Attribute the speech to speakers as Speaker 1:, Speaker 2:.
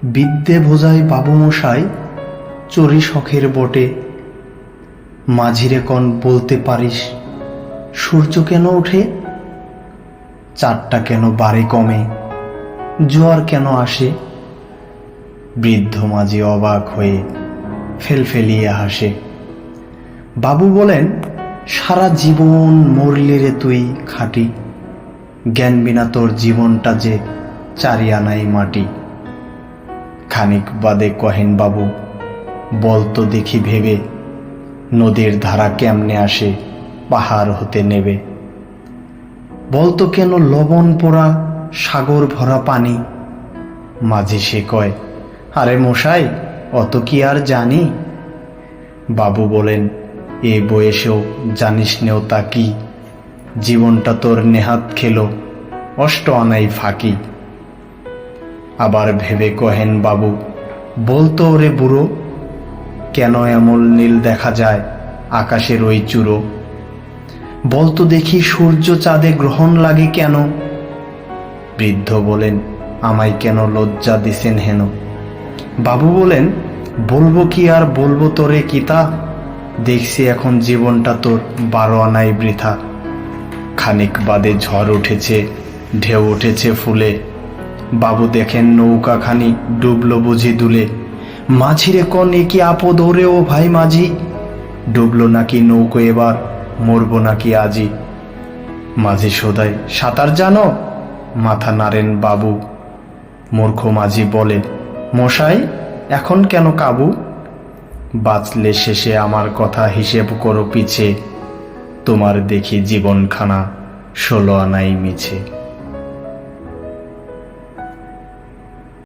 Speaker 1: বিদ্যে ভোজায় বাবু মশাই চড়ি শখের বটে। মাঝিরে কন বলতে পারিস সূর্য কেন ওঠে? চাঁদটা কেন বাড়ে কমে? জোয়ার কেন আসে? বৃদ্ধ মাঝি অবাক হয়ে ফেলফেলিয়ে হাসে। বাবু বলেন, সারা জীবন মরলি রে তুই খাঁটি, জ্ঞান বিনা তোর জীবনটা যে চারিয়ানাই মাটি। খানিক বাদে কহেন বাবু, বলতো দেখি ভেবে, নদীর ধারা কেমনে আসে পাহাড় হতে নেবে? বলতো কেন লবণ পোড়া সাগর ভরা পানি? মাঝি সে কয়, আরে মশাই অত কি আর জানি? বাবু বলেন, এ বয়সেও জানিস নেও তা কি? জীবনটা তোর নেহাত খেলো অষ্ট আনাই ফাঁকি। আবার ভেবে কহেন বাবু, বলতো ওরে বুড়ো, কেন এমন নীল দেখা যায় আকাশের ওই চূড়ো? বলতো দেখি সূর্য চাঁদে গ্রহণ লাগে কেন? বৃদ্ধ বলেন, আমায় কেন লজ্জা দিছেন হেন? বাবু বলেন, বলবো কি আর বলবো তোরে কিতা, দেখছি এখন জীবনটা তোর 12 আনাই বৃথা। খানিক বাদে ঝড় উঠেছে, ঢেউ উঠেছে ফুলে, বাবু দেখেন নৌকাখানি ডুবলো বুঝি দুলে। মাঝিরে কন, এ কি আপদ ওরে ও ভাই মাঝি, ডুবলো নাকি নৌকো এবার, মরবো নাকি আজি? মাঝি শোধায়, সাঁতার জানো? মাথা নাড়েন বাবু। মূর্খ মাঝি বলে, মশাই এখন কেন কাবু? বাঁচলে শেষে আমার কথা হিসেব করো পিছে, তোমার দেখি জীবনখানা 16 আনাই মিছে।